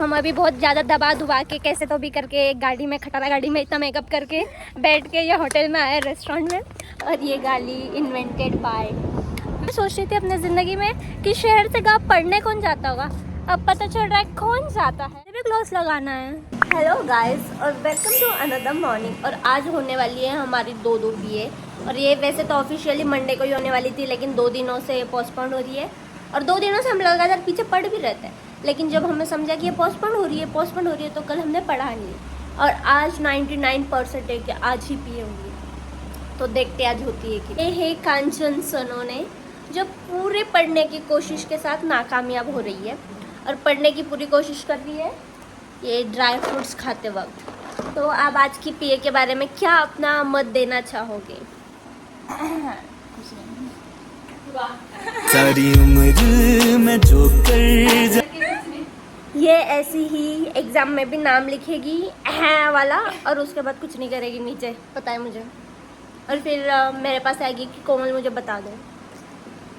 हम अभी बहुत ज़्यादा दबा दुबा के कैसे तो भी करके एक गाड़ी में खटारा गाड़ी में इतना मेकअप करके बैठ के ये होटल में आए रेस्टोरेंट में। और ये गाड़ी इन्वेंटेड बाय। मैं सोच रही थी अपने ज़िंदगी में कि शहर से गाँव पढ़ने कौन जाता होगा, अब पता चल रहा है कौन जाता है। भी ग्लॉस लगाना है। हेलो गाइस और वेलकम टू अनदर मॉर्निंग। और आज होने वाली है हमारी दो BA। और ये वैसे तो ऑफिशियली मंडे को ही होने वाली थी, लेकिन 2 दिनों से पोस्टपोन हो रही है। और 2 दिनों से हम लगातार पीछे पढ़ भी रहते हैं, लेकिन जब हमें समझा कि ये पोस्टपोन हो रही है तो कल हमने पढ़ा नहीं। और आज 99% है कि आज ही पिए होंगी, तो देखते आज होती है कि। ये है कांचन सोनोने, जो पूरे पढ़ने की कोशिश के साथ नाकामयाब हो रही है और पढ़ने की पूरी कोशिश कर रही है ये ड्राई फ्रूट्स खाते वक्त। तो आप आज की पीए के बारे में क्या अपना मत देना चाहोगे? सारी उम्र में जो कर ये ऐसी ही एग्जाम में भी नाम लिखेगी है वाला, और उसके बाद कुछ नहीं करेगी नीचे, पता है मुझे। और फिर मेरे पास आएगी कि कोमल मुझे बता दो,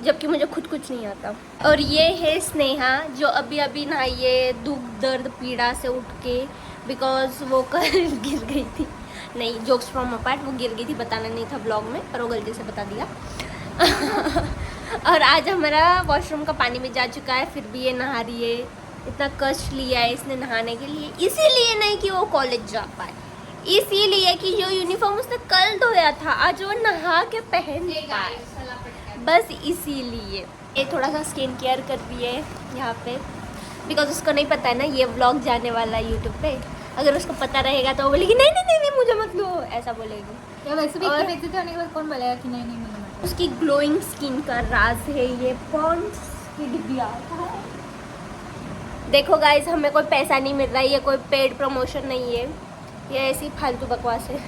जबकि मुझे खुद कुछ नहीं आता। और ये है स्नेहा, जो अभी नहाई है दुख दर्द पीड़ा से उठ के, बिकॉज वो कल गिर गई थी। नहीं, जोक्स फ्रॉम अपार्ट, वो गिर गई थी, बताना नहीं था ब्लॉग में, पर वो गलती से बता दिया। और आज हमारा वॉशरूम का पानी भी जा चुका है, फिर भी ये नहा रही है। इतना कष्ट लिया है इसने नहाने के लिए, इसीलिए नहीं कि वो कॉलेज जा पाए, इसीलिए कि जो यूनिफॉर्म उसने कल धोया था आज वो नहा के पहन पाए, बस इसीलिए। ये थोड़ा सा स्किन केयर कर रही है यहाँ पे, बिकॉज उसको नहीं पता है ना ये व्लॉग जाने वाला है यूट्यूब पे। अगर उसको पता रहेगा तो वो बोलेगी नहीं नहीं नहीं, नहीं मुझे मत लो, ऐसा बोलेगी। या वैसे भी इतने बेइज्जती होने के बाद कौन बोलेगा कि नहीं नहीं मुझे मत। उसकी ग्लोइंग स्किन का राज है ये पॉन्ड्स की डिब्बिया है। देखो गाइस, हमें कोई पैसा नहीं मिल रहा है, ये कोई पेड प्रमोशन नहीं है, ये ऐसी फालतू बकवास है।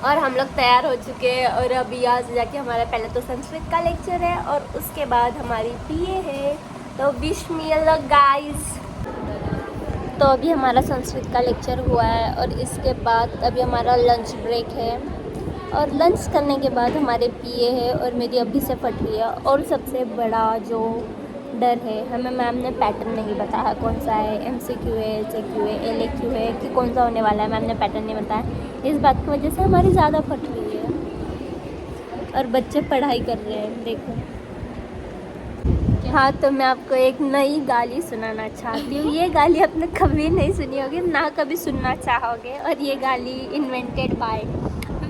और हम लोग तैयार हो चुके हैं और अभी यहाँ से जाके हमारा पहले तो संस्कृत का लेक्चर है और उसके बाद हमारी पीए है। तो विश मी लक गाइस। तो अभी हमारा संस्कृत का लेक्चर हुआ है और इसके बाद अभी हमारा लंच ब्रेक है, और लंच करने के बाद हमारे पीए है और मेरी अभी से फट रही है। और सबसे बड़ा जो डर है, हमें मैम ने पैटर्न नहीं बताया कौन सा है, MCQ है, HAQ है, LAQ है कि कौन सा होने वाला है, मैम ने पैटर्न नहीं बताया। इस बात की वजह से हमारी ज़्यादा फट रही है और बच्चे पढ़ाई कर रहे हैं। देखो हाँ, तो मैं आपको एक नई गाली सुनाना चाहती हूँ। ये गाली आपने कभी नहीं सुनी होगी, ना कभी सुनना चाहोगे। और ये गाली invented by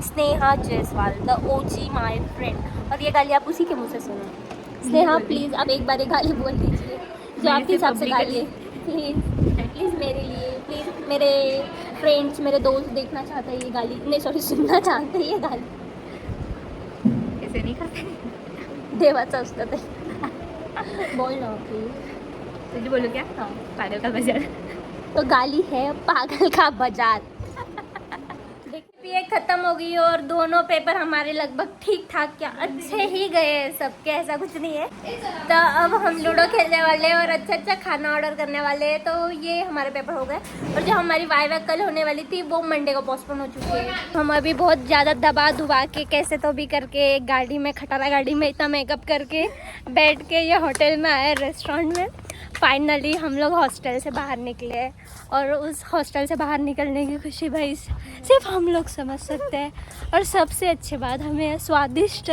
Sneha Jaiswal, the OG my friend. और ये गाली आप उसी के मुँह से सुनो। स्नेहा प्लीज़ आप एक बार ये गाली बोल दीजिए जो आपके हिसाब से गाली है। प्लीज़ मेरे लिए, प्लीज़ मेरे फ्रेंड्स, मेरे दोस्त देखना चाहते हैं ये गाली, नहीं सॉरी सुनना चाहते हैं ये गाली। ऐसे नहीं करते। देवाचा असतं ते। बोल ना प्लीज। तुझे बोलो क्या? हाँ, पागल का बाजार। तो गाली है पागल का बाजार। देखिए खत्म हो गई और दोनों पेपर हमारे लगभग ठीक ठाक, क्या अच्छे ही गए सबके, ऐसा कुछ नहीं है। तो अब हम लूडो खेलने वाले हैं और अच्छा खाना ऑर्डर करने वाले हैं। तो ये हमारे पेपर हो गए और जो हमारी वाइवा कल होने वाली थी वो मंडे को पोस्टपोन हो चुकी है। हम अभी बहुत ज़्यादा दबा दुबा के कैसे तो भी करके एक गाड़ी में खटारा गाड़ी में इतना मेकअप करके बैठ के ये होटल में आए रेस्टोरेंट में। फाइनली हम लोग हॉस्टल से बाहर निकले और उस हॉस्टल से बाहर निकलने की खुशी भाई सिर्फ हम लोग समझ सकते हैं। और सबसे अच्छी बात, हमें स्वादिष्ट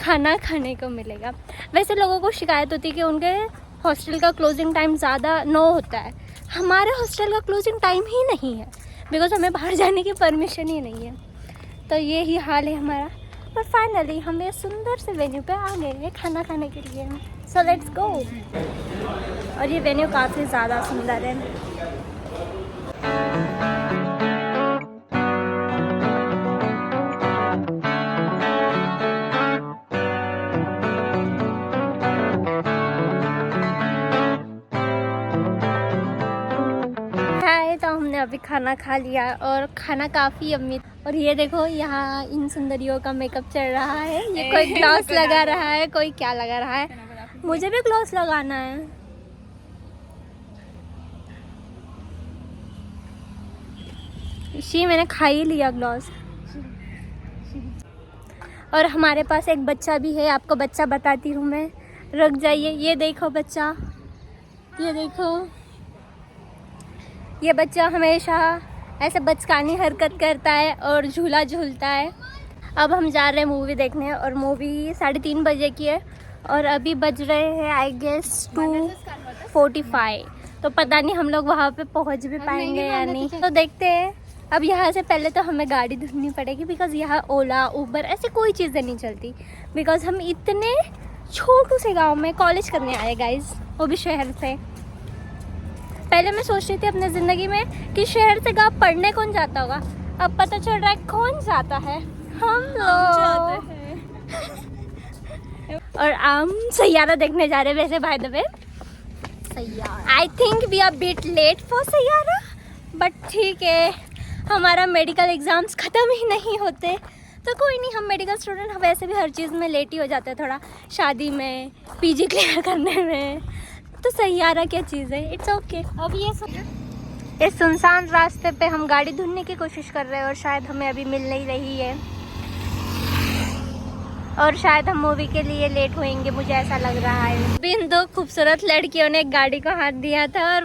खाना खाने को मिलेगा। वैसे लोगों को शिकायत होती है कि उनके हॉस्टल का क्लोजिंग टाइम ज़्यादा 9 होता है, हमारे हॉस्टल का क्लोजिंग टाइम ही नहीं है, बिकॉज हमें बाहर जाने की परमिशन ही नहीं है। तो ये ही हाल है हमारा। पर फाइनली हम ये सुंदर से वेन्यू पे आ गए हैं खाना खाने के लिए। So let's go. और ये वेन्यू काफ़ी ज़्यादा सुंदर है। तो हमने अभी खाना खा लिया और खाना काफ़ी यम्मी। और ये देखो यहाँ इन सुंदरियों का मेकअप चल रहा है। ये कोई ग्लॉस लगा रहा है, कोई क्या लगा रहा है। मुझे भी ग्लॉस लगाना है। मैंने खा ही लिया ग्लॉस। और हमारे पास एक बच्चा भी है, आपको बच्चा बताती हूँ मैं, रुक जाइए। ये देखो बच्चा, ये देखो ये बच्चा हमेशा ऐसे बचकानी हरकत करता है और झूला झूलता है। अब हम जा रहे हैं मूवी देखने और मूवी 3:30 बजे की है और अभी बज रहे हैं आई गेस 2:45। तो पता नहीं हम लोग वहाँ पे पहुँच भी पाएंगे या नहीं, तो देखते हैं। अब यहाँ से पहले तो हमें गाड़ी ढूंढनी पड़ेगी बिकॉज़ यहाँ ओला उबर ऐसी कोई चीज़ें नहीं चलती। बिकॉज़ हम इतने छोटू से गांव में कॉलेज करने आए गाइस, वो भी शहर से। पहले मैं सोच रही थी अपने ज़िंदगी में कि शहर से गांव पढ़ने कौन जाता होगा, अब पता चल रहा है कौन जाता है, हम लोग। और हम सैयारा देखने जा रहे हैं। वैसे by the way I think we are bit late for Saiyaara, but ठीक है, हमारा मेडिकल एग्ज़ाम्स ख़त्म ही नहीं होते तो कोई नहीं। हम मेडिकल स्टूडेंट वैसे भी हर चीज़ में लेट ही हो जाते हैं, थोड़ा शादी में, पीजी क्लियर करने में, तो सैयारा क्या चीज़ है, इट्स ओके। अब ये सुनसान रास्ते पे हम गाड़ी ढूंढने की कोशिश कर रहे हैं और शायद हमें अभी मिल नहीं रही है और शायद हम मूवी के लिए लेट होएंगे, मुझे ऐसा लग रहा है। इन 2 खूबसूरत लड़कियों ने गाड़ी को हाथ दिया था और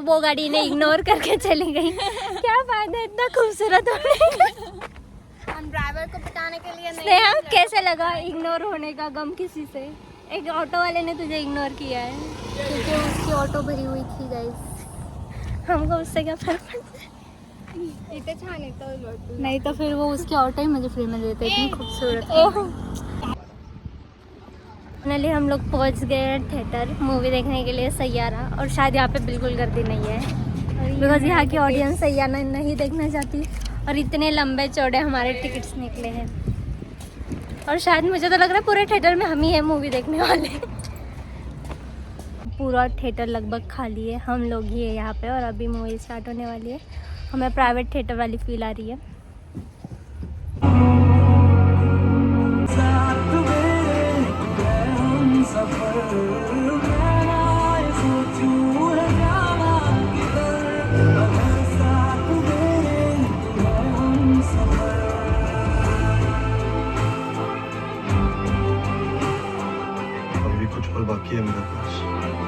वो गाड़ी इन्हें इग्नोर करके चली गई। क्या बात है इतना खूबसूरत होने का। हम ड्राइवर को बताने के लिए स्नेहा कैसे लगा इग्नोर होने का गम किसी से? एक ऑटो वाले ने तुझे इग्नोर किया है क्योंकि उसकी ऑटो भरी हुई थी गाइस। हमको उससे क्या फर्क पड़ता है? इतने छान तो नहीं तो फिर वो उसकी ऑटो ही मुझे फ्री में देते, इतनी खूबसूरत। फाइनली हम लोग पहुंच गए थिएटर मूवी देखने के लिए सैयारा, और शायद यहाँ पे बिल्कुल गर्दी नहीं है बिकॉज यहाँ की ऑडियंस सैयारा नहीं देखना चाहती और इतने लंबे चौड़े हमारे टिकट्स निकले हैं। और शायद मुझे तो लग रहा है पूरे थिएटर में हम ही हैं मूवी देखने वाले। पूरा थिएटर लगभग खाली है, हम लोग ही है यहाँ पे और अभी मूवी स्टार्ट होने वाली है। हमें प्राइवेट थिएटर वाली फील आ रही है। अभी भी कुछ पल बाकी है मेरे पास।